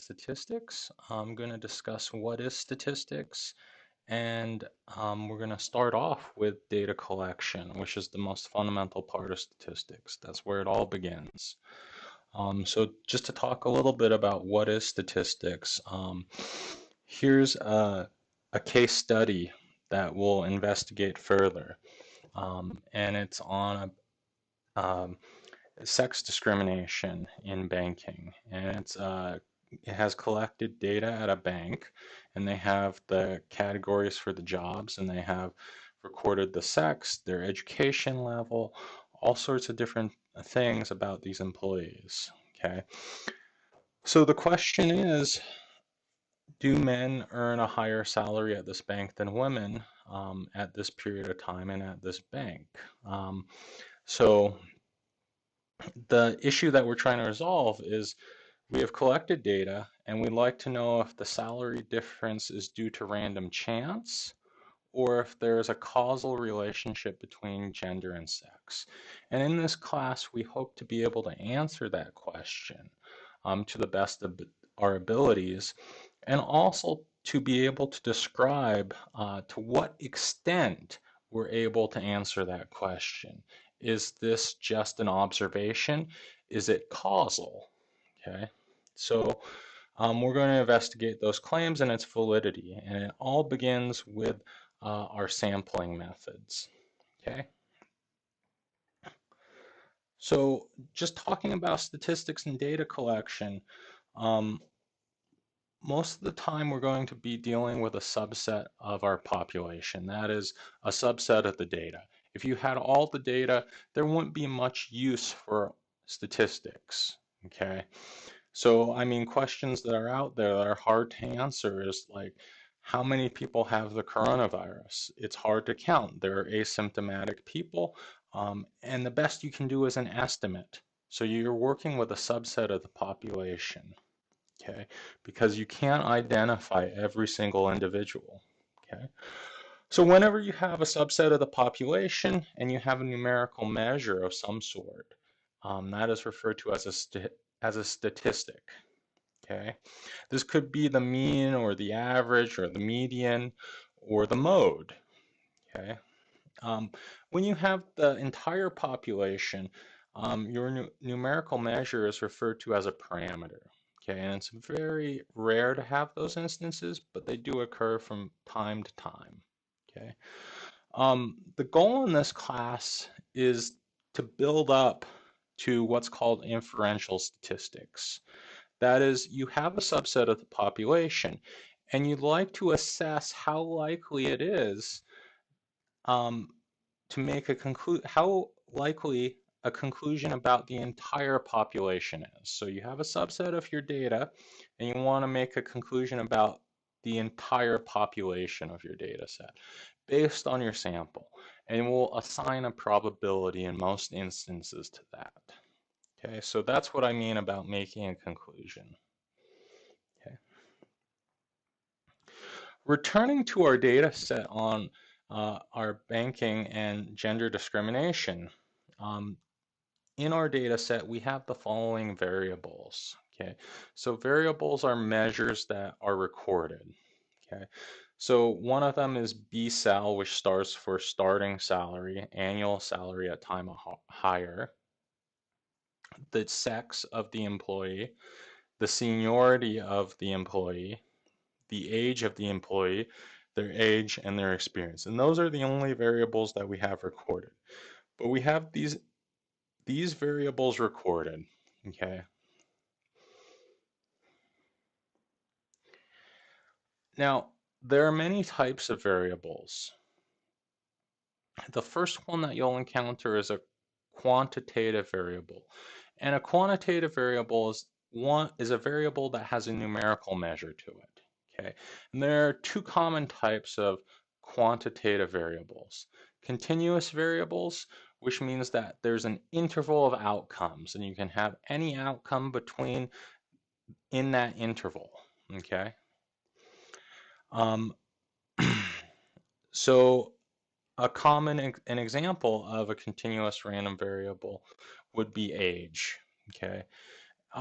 statistics. I'm going to discuss what is statistics, and we're going to start off with data collection, which is the most fundamental part of statistics. That's where it all begins. So just to talk a little bit about what is statistics, here's a case study that we'll investigate further, and it's on um, sex discrimination in banking, and it has collected data at a bank, and they have the categories for the jobs, and they have recorded the sex, their education level, all sorts of different things about these employees. Okay, so the question is, do men earn a higher salary at this bank than women at this period of time and at this bank? So the issue that we're trying to resolve is we have collected data and we'd like to know if the salary difference is due to random chance or if there's a causal relationship between gender and sex. And in this class, we hope to be able to answer that question to the best of our abilities, and also to be able to describe to what extent we're able to answer that question. Is this just an observation? Is it causal? Okay, so we're going to investigate those claims and its validity, and it all begins with our sampling methods. Okay, so just talking about statistics and data collection, um, most of the time we're going to be dealing with a subset of our population. That is a subset of the data. If you had all the data, there wouldn't be much use for statistics. Okay, so I mean, questions that are out there that are hard to answer is like, how many people have the coronavirus? It's hard to count. There are asymptomatic people, and the best you can do is an estimate. So you're working with a subset of the population, okay? Because you can't identify every single individual, okay? So whenever you have a subset of the population and you have a numerical measure of some sort, that is referred to as a statistic, okay? This could be the mean or the average or the median or the mode, okay? When you have the entire population, your numerical measure is referred to as a parameter, okay? And it's very rare to have those instances, but they do occur from time to time, okay? The goal in this class is to build up to what's called inferential statistics. That is, you have a subset of the population, and you'd like to assess how likely it is um, to make how likely a conclusion about the entire population is. So you have a subset of your data, and you want to make a conclusion about the entire population of your data set based on your sample, and we'll assign a probability in most instances to that. Okay, so that's what I mean about making a conclusion. Okay. Returning to our data set on our banking and gender discrimination, um, in our data set, we have the following variables. Okay, so variables are measures that are recorded. Okay, so one of them is BSAL, which stands for starting salary, annual salary at time of hire, the sex of the employee, the seniority of the employee, the age of the employee, their age, and their experience. And those are the only variables that we have recorded. But we have these variables recorded, okay? Now, there are many types of variables. The first one that you'll encounter is a quantitative variable. And a quantitative variable is a variable that has a numerical measure to it, okay? And there are two common types of quantitative variables. Continuous variables, which means that there's an interval of outcomes, and you can have any outcome in that interval, okay? Um, so an example of a continuous random variable would be age, okay?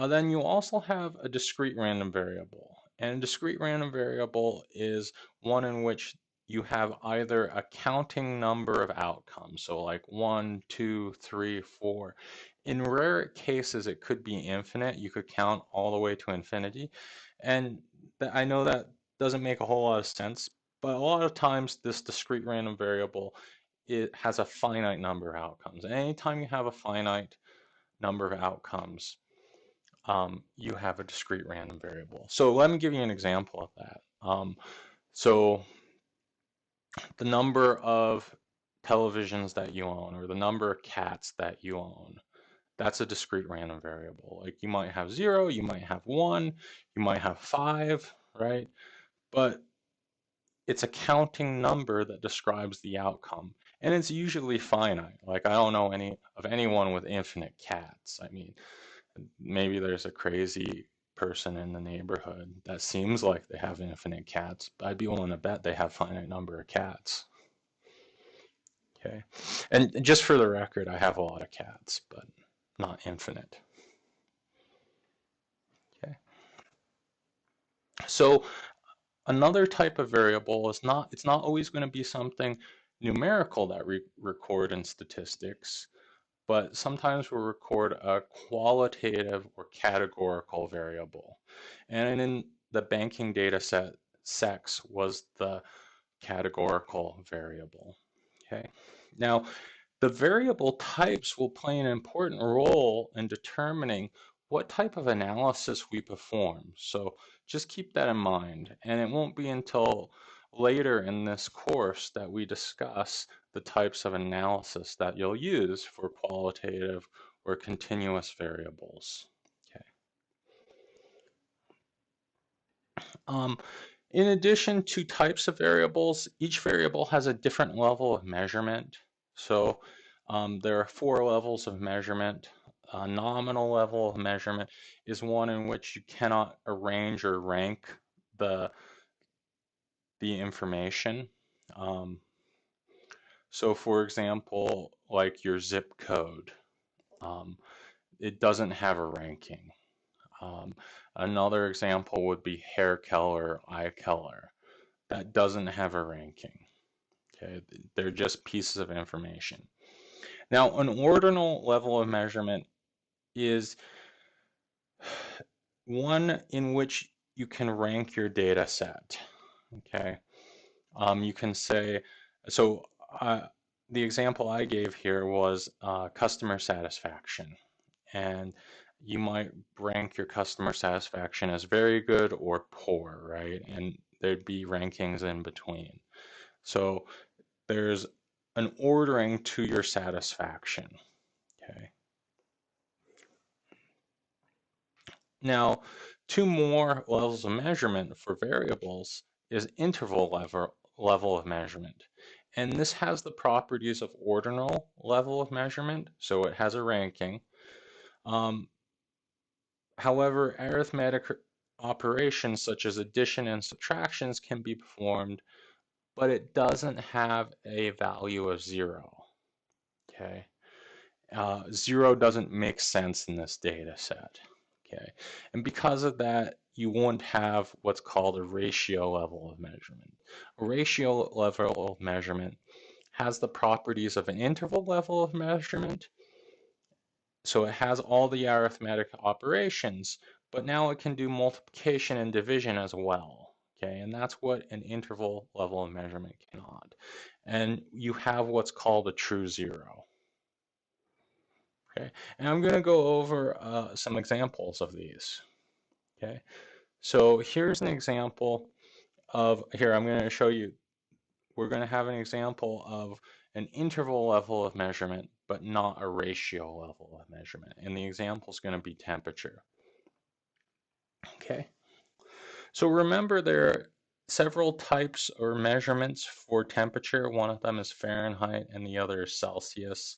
Then you also have a discrete random variable. And a discrete random variable is one in which you have either a counting number of outcomes, so like 1, 2, 3, 4. In rare cases, it could be infinite. You could count all the way to infinity. And I know that doesn't make a whole lot of sense, but a lot of times this discrete random variable, it has a finite number of outcomes. And anytime you have a finite number of outcomes, you have a discrete random variable. So let me give you an example of that. So the number of televisions that you own, or the number of cats that you own, that's a discrete random variable. Like you might have 0, you might have 1, you might have 5, right? But it's a counting number that describes the outcome. And it's usually finite. Like I don't know anyone with infinite cats. I mean, maybe there's a crazy person in the neighborhood that seems like they have infinite cats, but I'd be willing to bet they have finite number of cats. Okay. And just for the record, I have a lot of cats, but not infinite. Okay. So another type of variable is it's not always going to be something numerical that we record in statistics, but sometimes we'll record a qualitative or categorical variable. And in the banking data set, sex was the categorical variable. Okay. Now, the variable types will play an important role in determining what type of analysis we perform. So just keep that in mind. And it won't be until later in this course that we discuss the types of analysis that you'll use for qualitative or continuous variables. Okay. Um, in addition to types of variables, each variable has a different level of measurement. So there are 4 levels of measurement. A nominal level of measurement is one in which you cannot arrange or rank the information. So for example, like your zip code, um, it doesn't have a ranking. Another example would be hair color, eye color. That doesn't have a ranking. Okay, they're just pieces of information. Now, an ordinal level of measurement is one in which you can rank your data set. Okay, you can say, so the example I gave here was customer satisfaction. And you might rank your customer satisfaction as very good or poor, right? And there'd be rankings in between. So there's an ordering to your satisfaction, okay? Now, 2 more levels of measurement for variables is interval level of measurement. And this has the properties of ordinal level of measurement, so it has a ranking. However, arithmetic operations such as addition and subtractions can be performed, but it doesn't have a value of 0. Okay, 0 doesn't make sense in this data set. Okay, and because of that, you won't have what's called a ratio level of measurement. A ratio level of measurement has the properties of an interval level of measurement. So it has all the arithmetic operations, but now it can do multiplication and division as well. Okay, and that's what an interval level of measurement cannot. And you have what's called a true 0. Okay, and I'm going to go over some examples of these. Okay, so here's an example of, here I'm going to show you, we're going to have an example of an interval level of measurement, but not a ratio level of measurement. And the example is going to be temperature. Okay, so remember there are several types or measurements for temperature. One of them is Fahrenheit and the other is Celsius.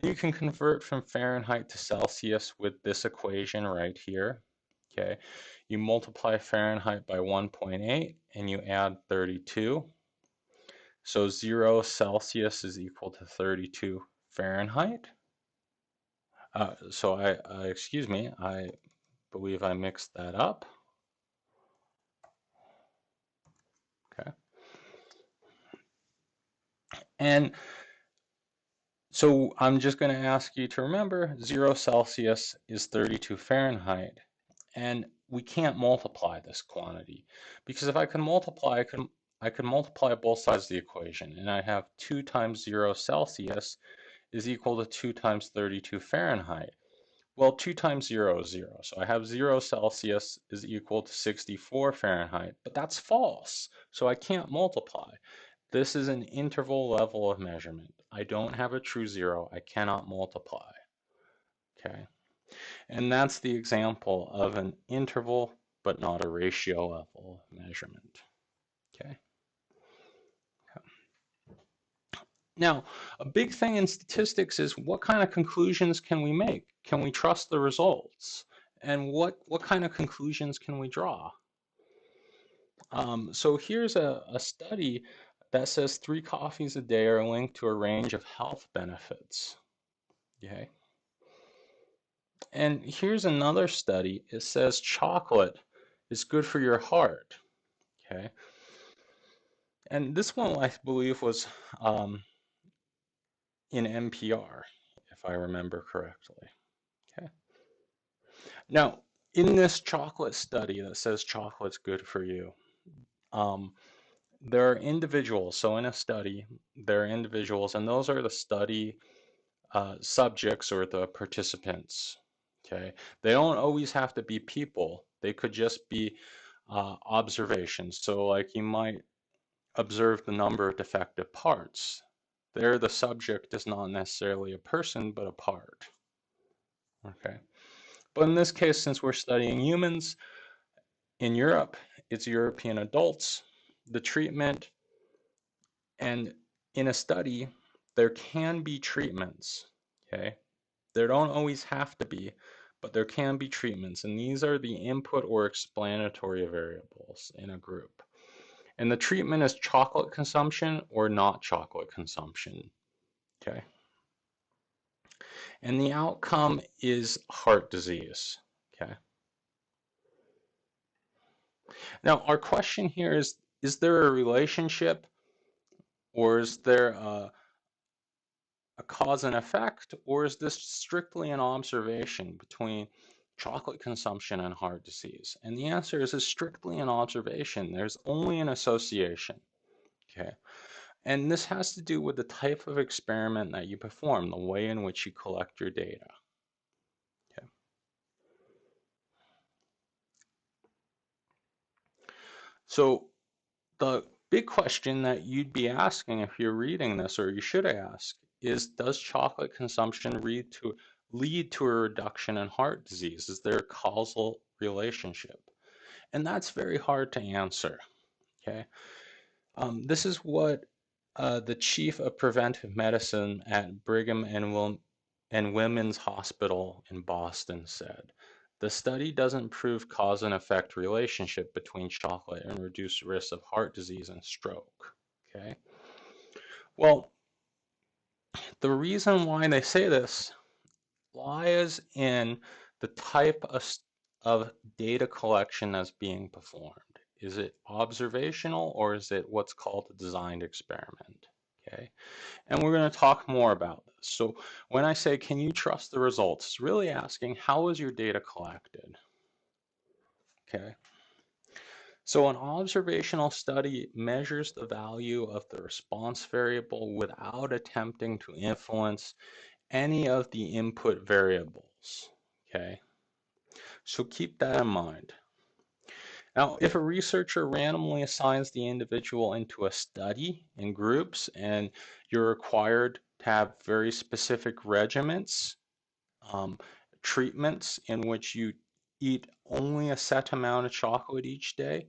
You can convert from Fahrenheit to Celsius with this equation right here. Okay, you multiply Fahrenheit by 1.8 and you add 32. So 0 Celsius is equal to 32 Fahrenheit. Excuse me, I believe I mixed that up. Okay. And so I'm just going to ask you to remember 0 Celsius is 32 Fahrenheit. And we can't multiply this quantity because if I could multiply, I could multiply both sides of the equation, and I have 2 times 0 Celsius is equal to 2 times 32 Fahrenheit. Well, 2 times 0 is 0, so I have 0 Celsius is equal to 64 Fahrenheit, but that's false, so I can't multiply. This is an interval level of measurement. I don't have a true zero. I cannot multiply. Okay, and that's the example of an interval but not a ratio level of measurement. Okay. Now, a big thing in statistics is what kind of conclusions can we make? Can we trust the results? And what kind of conclusions can we draw? So here's a study that says 3 coffees a day are linked to a range of health benefits. Okay. And here's another study. It says chocolate is good for your heart. Okay. And this one, I believe, was in NPR, if I remember correctly. Okay. Now, in this chocolate study that says chocolate's good for you, um, there are individuals. So in a study, there are individuals, and those are the study subjects or the participants. Okay. They don't always have to be people. They could just be observations. So like you might observe the number of defective parts. There, the subject is not necessarily a person, but a part. Okay. But in this case, since we're studying humans, in Europe, it's European adults. The treatment, and in a study, there can be treatments, okay? There don't always have to be, but there can be treatments, and these are the input or explanatory variables in a group. And the treatment is chocolate consumption or not chocolate consumption, okay? And the outcome is heart disease, okay? Now, our question here is there a relationship or is there a cause and effect, or is this strictly an observation between chocolate consumption and heart disease? And the answer is it's strictly an observation. There's only an association, okay? And this has to do with the type of experiment that you perform, the way in which you collect your data, okay? So the big question that you'd be asking if you're reading this, or you should ask, is does chocolate consumption lead to a reduction in heart disease? Is there a causal relationship? And that's very hard to answer, okay? This is what the chief of preventive medicine at Brigham and Women's Hospital in Boston said. The study doesn't prove cause and effect relationship between chocolate and reduced risk of heart disease and stroke, okay? Well, the reason why they say this lies in the type of data collection that's being performed. Is it observational or is it what's called a designed experiment? Okay, and we're going to talk more about this. So when I say, can you trust the results, it's really asking, how is your data collected? Okay, so an observational study measures the value of the response variable without attempting to influence any of the input variables. Okay, so keep that in mind. Now, if a researcher randomly assigns the individual into a study in groups and you're required to have very specific regimens, um, treatments in which you eat only a set amount of chocolate each day,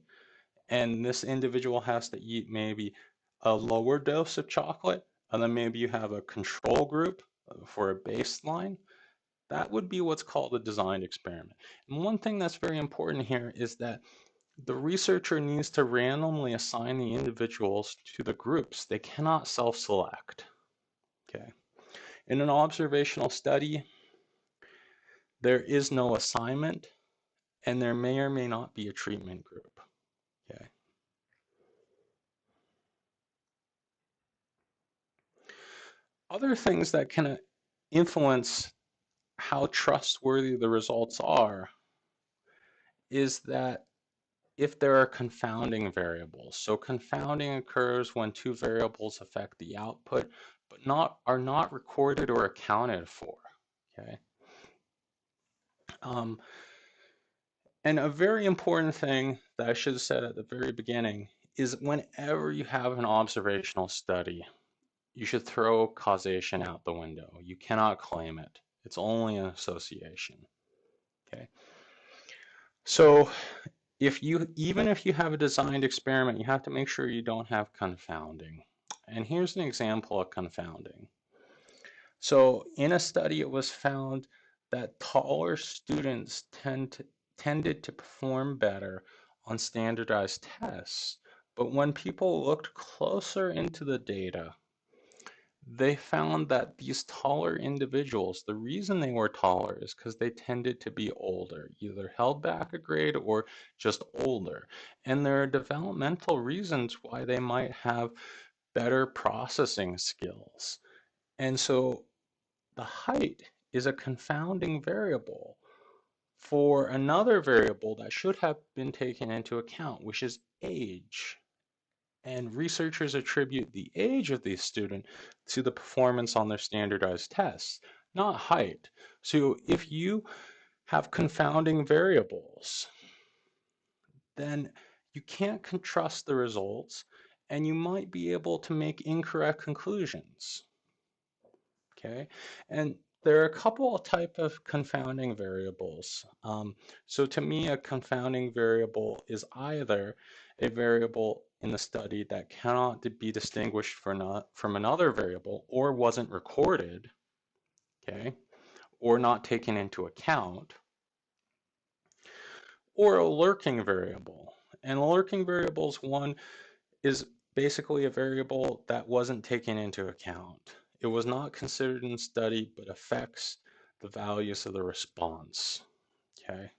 and this individual has to eat maybe a lower dose of chocolate, and then maybe you have a control group for a baseline, that would be what's called a designed experiment. And one thing that's very important here is that the researcher needs to randomly assign the individuals to the groups. They cannot self-select. Okay. In an observational study, there is no assignment, and there may or may not be a treatment group. Okay. Other things that can influence how trustworthy the results are is that if there are confounding variables. So confounding occurs when two variables affect the output, but are not recorded or accounted for. Okay. Um, and a very important thing that I should have said at the very beginning is whenever you have an observational study, you should throw causation out the window. You cannot claim it. It's only an association. Okay. So even if you have a designed experiment, you have to make sure you don't have confounding. And here's an example of confounding. So in a study, it was found that taller students tended to perform better on standardized tests. But when people looked closer into the data, they found that these taller individuals, the reason they were taller is because they tended to be older, either held back a grade or just older. And there are developmental reasons why they might have better processing skills. And so the height is a confounding variable for another variable that should have been taken into account, which is age. And researchers attribute the age of the student to the performance on their standardized tests, not height. So if you have confounding variables, then you can't trust the results and you might be able to make incorrect conclusions. Okay, and there are a couple of type of confounding variables. So to me, a confounding variable is either a variable in the study that cannot be distinguished from another variable or wasn't recorded, okay, or not taken into account, or a lurking variable. And lurking variables, one is basically a variable that wasn't taken into account. It was not considered in study, but affects the values of the response. Okay.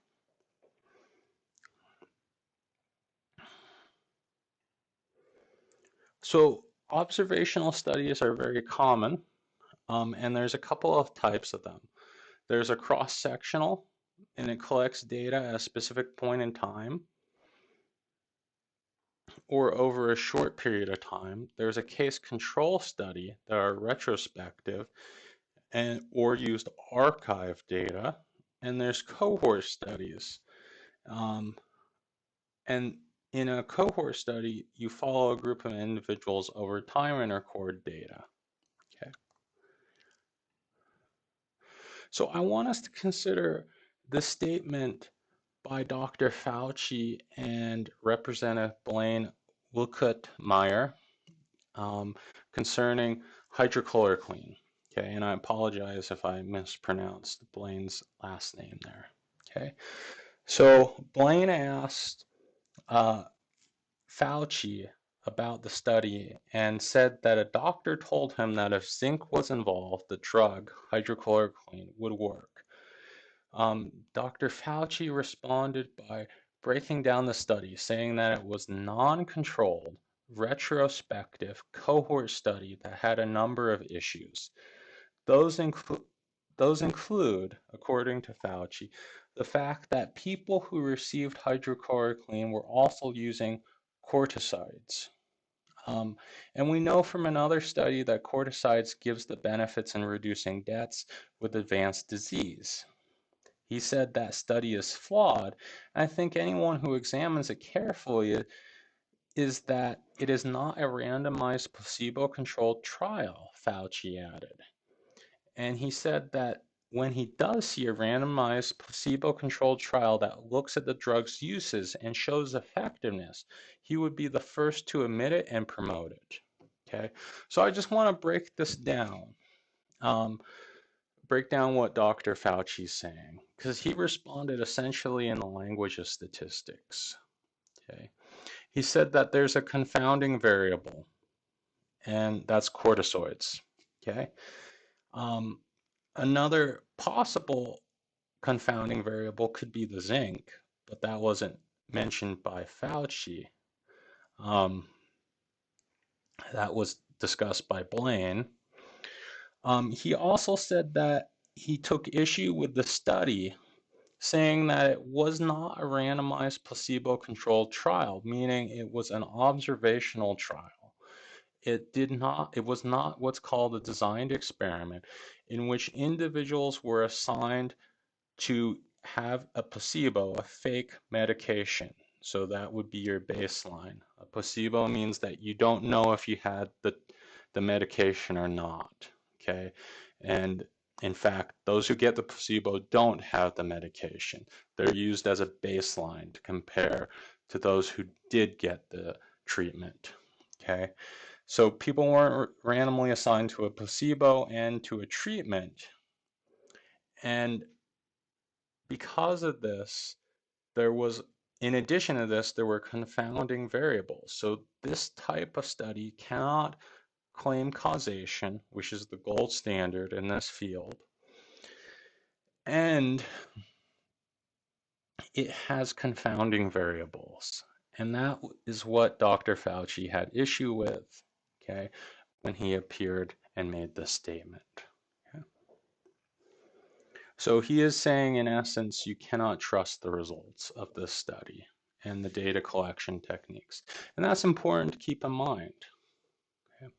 So observational studies are very common, and there's a couple of types of them. There's a cross-sectional, and it collects data at a specific point in time or over a short period of time. There's a case control study that are retrospective, or used archive data, and there's cohort studies. Um, and in a cohort study, you follow a group of individuals over time and record data. Okay. So I want us to consider the statement by Dr. Fauci and Representative Blaine Wilcutt-Meyer concerning hydrochloroquine. Okay, and I apologize if I mispronounced Blaine's last name there. Okay, so Blaine asked Fauci about the study and said that a doctor told him that if zinc was involved, the drug hydrochloroquine would work. Dr. Fauci responded by breaking down the study, saying that it was non-controlled, retrospective cohort study that had a number of issues. Those include, according to Fauci, the fact that people who received hydrochloroquine were also using corticosteroids. And we know from another study that corticosteroids gives the benefits in reducing deaths with advanced disease. He said that study is flawed. And I think anyone who examines it carefully is that it is not a randomized placebo-controlled trial, Fauci added. And he said that when he does see a randomized placebo-controlled trial that looks at the drug's uses and shows effectiveness, he would be the first to admit it and promote it. Okay, so I just want to break this down. Break down what Dr. Fauci is saying, because he responded essentially in the language of statistics. Okay, he said that there's a confounding variable, and that's corticosteroids. Okay, another possible confounding variable could be the zinc, but that wasn't mentioned by Fauci. Um, that was discussed by Blaine. He also said that he took issue with the study, saying that it was not a randomized placebo-controlled trial, meaning it was an observational trial. It was not what's called a designed experiment, in which individuals were assigned to have a placebo, a fake medication. So that would be your baseline. A placebo means that you don't know if you had the medication or not. Okay. And in fact, those who get the placebo don't have the medication. They're used as a baseline to compare to those who did get the treatment. Okay. So people weren't randomly assigned to a placebo and to a treatment. And because of this, there was, in addition to this, there were confounding variables. So this type of study cannot claim causation, which is the gold standard in this field. And it has confounding variables. And that is what Dr. Fauci had issue with, okay, when he appeared and made this statement. Okay? So he is saying, in essence, you cannot trust the results of this study and the data collection techniques. And that's important to keep in mind. Okay?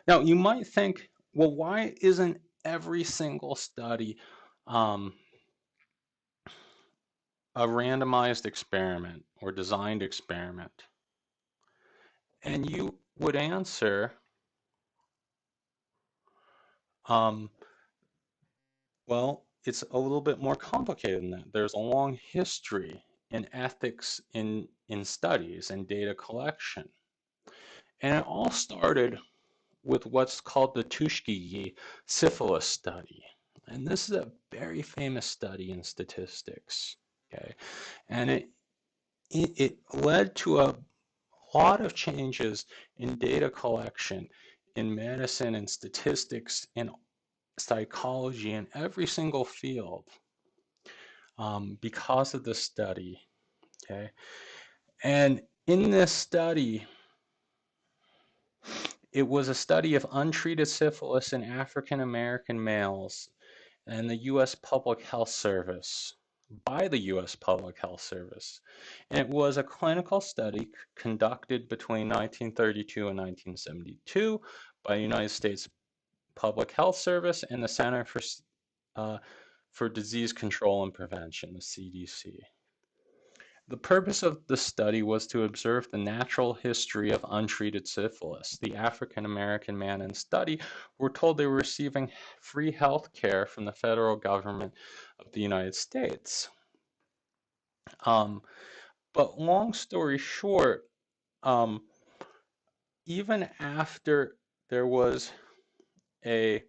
Now, you might think, well, why isn't every single study a randomized experiment or designed experiment? And you would answer, well, it's a little bit more complicated than that. There's a long history in ethics in studies and data collection. And it all started with what's called the Tuskegee syphilis study. And this is a very famous study in statistics. Okay. And it led to a lot of changes in data collection, in medicine and statistics, in psychology, in every single field because of this study. Okay. And in this study, it was a study of untreated syphilis in African American males and the U.S. Public Health Service, by the U.S. Public Health Service. And it was a clinical study conducted between 1932 and 1972 by the United States Public Health Service and the Center for Disease Control and Prevention, the CDC. The purpose of the study was to observe the natural history of untreated syphilis. The African American man in study were told they were receiving free health care from the federal government of the United States. But long story short, even after there was a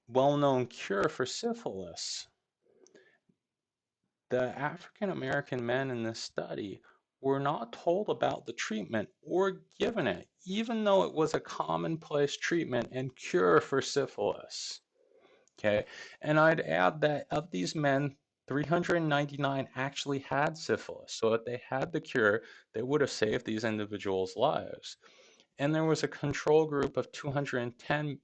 well-known cure for syphilis, the African American men in this study were not told about the treatment or given it, even though it was a commonplace treatment and cure for syphilis. Okay, and I'd add that of these men, 399 actually had syphilis. So if they had the cure, they would have saved these individuals' lives. And there was a control group of 201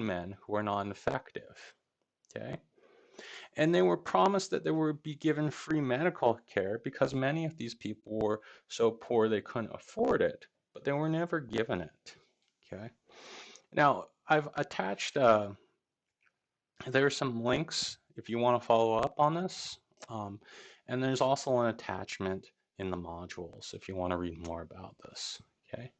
men who were non-effective. Okay. And they were promised that they would be given free medical care because many of these people were so poor they couldn't afford it, but they were never given it. Okay. Now, I've attached, there are some links if you want to follow up on this. And there's also an attachment in the modules if you want to read more about this. Okay.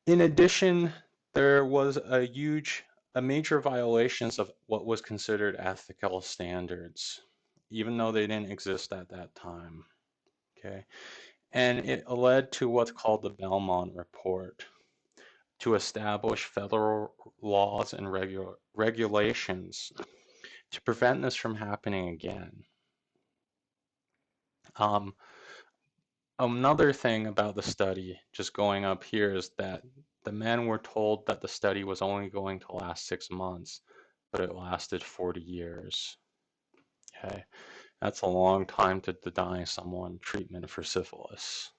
In addition, there was a major violations of what was considered ethical standards, even though they didn't exist at that time. Okay, and it led to what's called the Belmont Report to establish federal laws and regulations to prevent this from happening again. Another thing about the study, just going up here, is that the men were told that the study was only going to last 6 months, but it lasted 40 years. Okay, that's a long time to deny someone treatment for syphilis.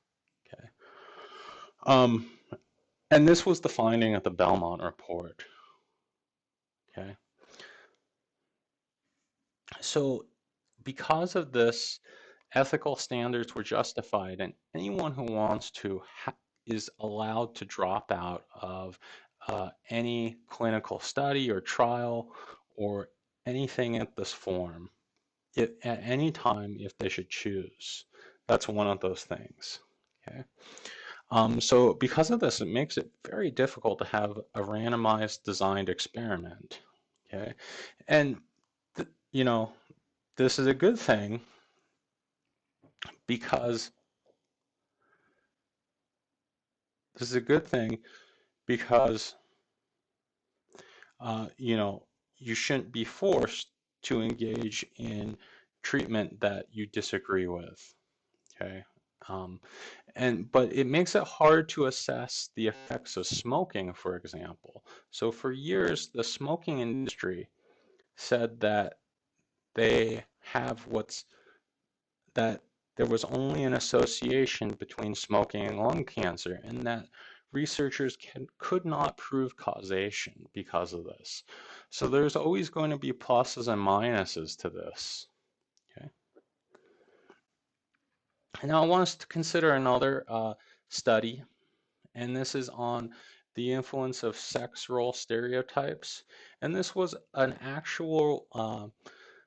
Okay, um, and this was the finding of the Belmont report. Okay, so because of this, ethical standards were justified, and anyone who wants to is allowed to drop out of any clinical study or trial or anything at this form at any time if they should choose. That's one of those things. Okay. So because of this, it makes it very difficult to have a randomized designed experiment. Okay. And, you know, this is a good thing because this is a good thing because you know, you shouldn't be forced to engage in treatment that you disagree with. Okay. Um, but it makes it hard to assess the effects of smoking, for example. So for years, the smoking industry said that they have that there was only an association between smoking and lung cancer, and that researchers could not prove causation because of this. So there's always going to be pluses and minuses to this. Okay. And now I want us to consider another study, and this is on the influence of sex role stereotypes. And this was an actual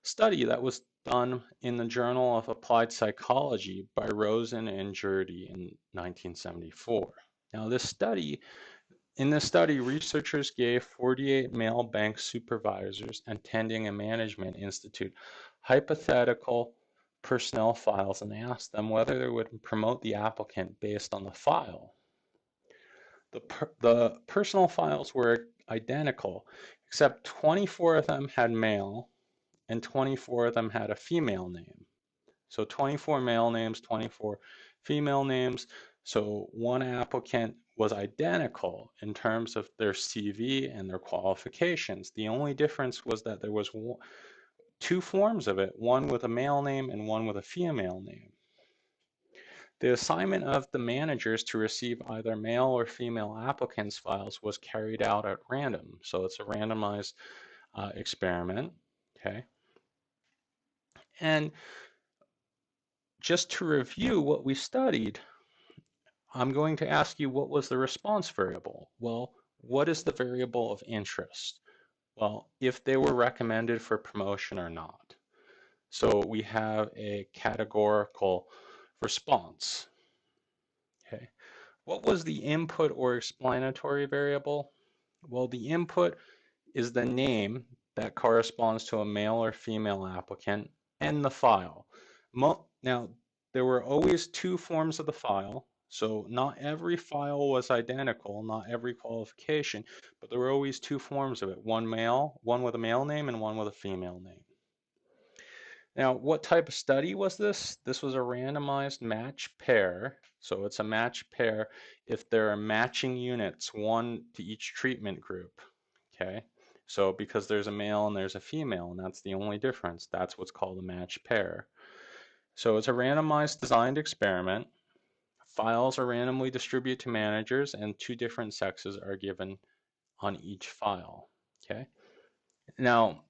study that was done in the Journal of Applied Psychology by Rosen and Jurdy in 1974. Now, in this study, researchers gave 48 male bank supervisors attending a management institute hypothetical personnel files and asked them whether they would promote the applicant based on the file. The personal files were identical, except 24 of them had male and 24 of them had a female name. So 24 male names, 24 female names. So one applicant was identical in terms of their CV and their qualifications. The only difference was that there was two forms of it, one with a male name and one with a female name. The assignment of the managers to receive either male or female applicants' files was carried out at random. So it's a randomized experiment. Okay. And just to review what we studied, I'm going to ask you, what was the response variable? Well, what is the variable of interest? Well, if they were recommended for promotion or not. So we have a categorical response. Okay. What was the input or explanatory variable? Well, the input is the name that corresponds to a male or female applicant and the file. Now, there were always two forms of the file, so not every file was identical, not every qualification, but there were always two forms of it, one with a male name and one with a female name. Now, what type of study was this? This was a randomized match pair. So it's a match pair if there are matching units, one to each treatment group. Okay, so because there's a male and there's a female, and that's the only difference, that's what's called a match pair. So it's a randomized designed experiment. Files are randomly distributed to managers, and two different sexes are given on each file. Okay, now,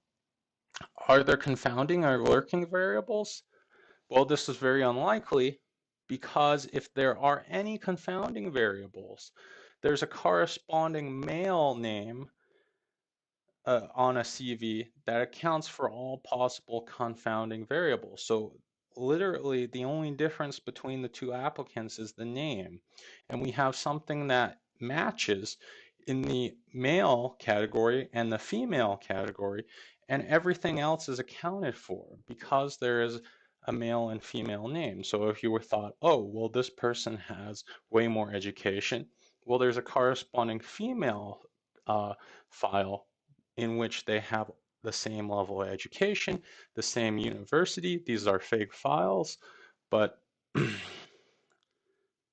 are there confounding or lurking variables? Well, this is very unlikely because if there are any confounding variables, there's a corresponding male name on a CV that accounts for all possible confounding variables. So literally the only difference between the two applicants is the name. And we have something that matches in the male category and the female category, and everything else is accounted for because there is a male and female name. So if you were thought, oh, well, this person has way more education, well, there's a corresponding female file in which they have the same level of education, the same university. These are fake files, but the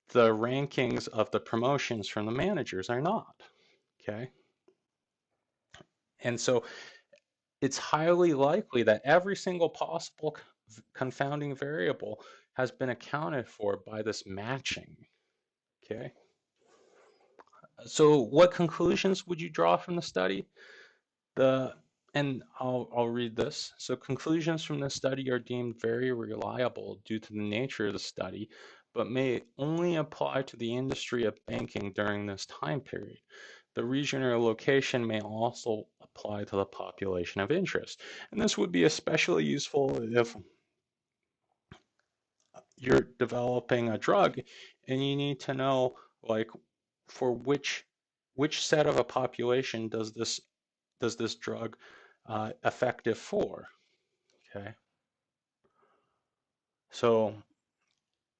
rankings of the promotions from the managers are not. Okay. And so it's highly likely that every single possible confounding variable has been accounted for by this matching. Okay. So what conclusions would you draw from the study? The and I'll read this. So conclusions from this study are deemed very reliable due to the nature of the study, but may only apply to the industry of banking during this time period. The region or location may also apply to the population of interest. And this would be especially useful if you're developing a drug and you need to know, like, for which set of a population does this drug effective for. Okay, so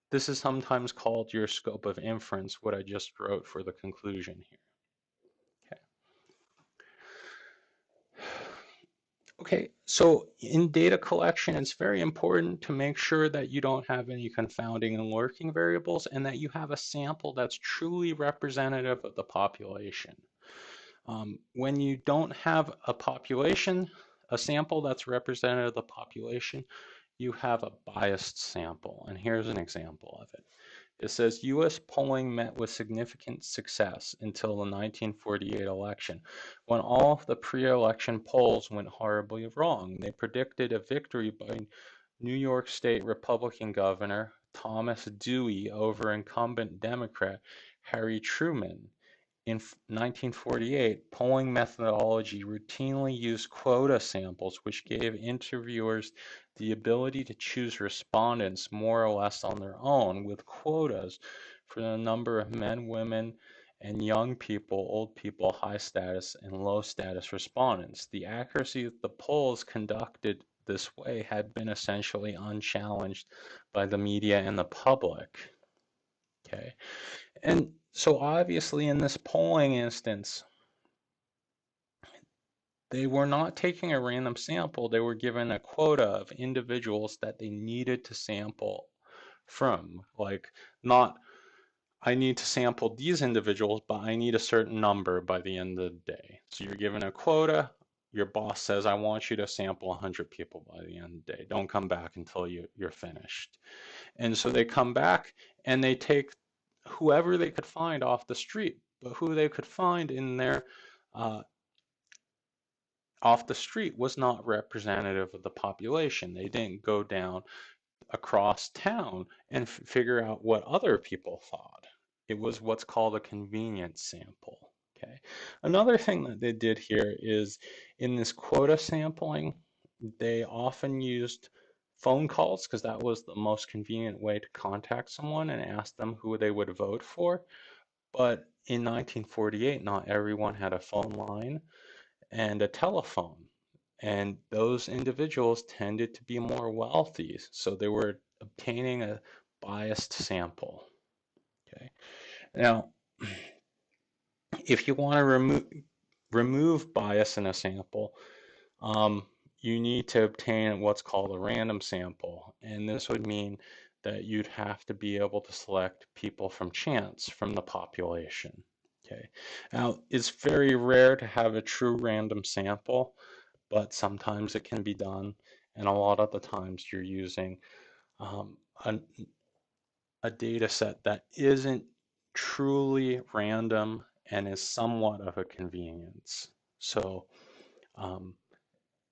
this is sometimes called your scope of inference, what I just wrote for the conclusion here. Okay, so in data collection, it's very important to make sure that you don't have any confounding and lurking variables and that you have a sample that's truly representative of the population. When you don't have a sample that's representative of the population, you have a biased sample. And here's an example of it. It says US polling met with significant success until the 1948 election, when all of the pre-election polls went horribly wrong. They predicted a victory by New York State Republican Governor Thomas Dewey over incumbent Democrat Harry Truman. In 1948, polling methodology routinely used quota samples, which gave interviewers the ability to choose respondents more or less on their own, with quotas for the number of men, women, and young people, old people, high status, and low status respondents. The accuracy of the polls conducted this way had been essentially unchallenged by the media and the public. Okay. And so obviously in this polling instance, they were not taking a random sample. They were given a quota of individuals that they needed to sample from. Like, not, I need to sample these individuals, but I need a certain number by the end of the day. So you're given a quota. Your boss says, I want you to sample 100 people by the end of the day. Don't come back until you're finished. And so they come back and they take whoever they could find off the street, but who they could find in their uh, off the street was not representative of the population. They didn't go down across town and figure out what other people thought. It was what's called a convenience sample. Okay. Another thing that they did here is in this quota sampling, they often used phone calls because that was the most convenient way to contact someone and ask them who they would vote for. But in 1948, not everyone had a phone line and a telephone. And those individuals tended to be more wealthy, so they were obtaining a biased sample. Okay. Now, if you want to remove bias in a sample, um, you need to obtain what's called a random sample. And this would mean that you'd have to be able to select people from chance from the population. Okay. Now, it's very rare to have a true random sample, but sometimes it can be done. And a lot of the times you're using um, a, a data set that isn't truly random and is somewhat of a convenience. So um,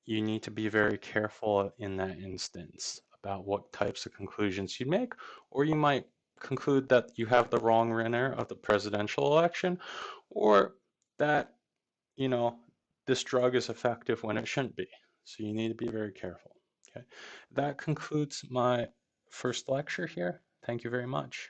you need to be very careful in that instance about what types of conclusions you make, or you might conclude that you have the wrong winner of the presidential election, or that, you know, this drug is effective when it shouldn't be. So you need to be very careful. Okay. That concludes my first lecture here. Thank you very much.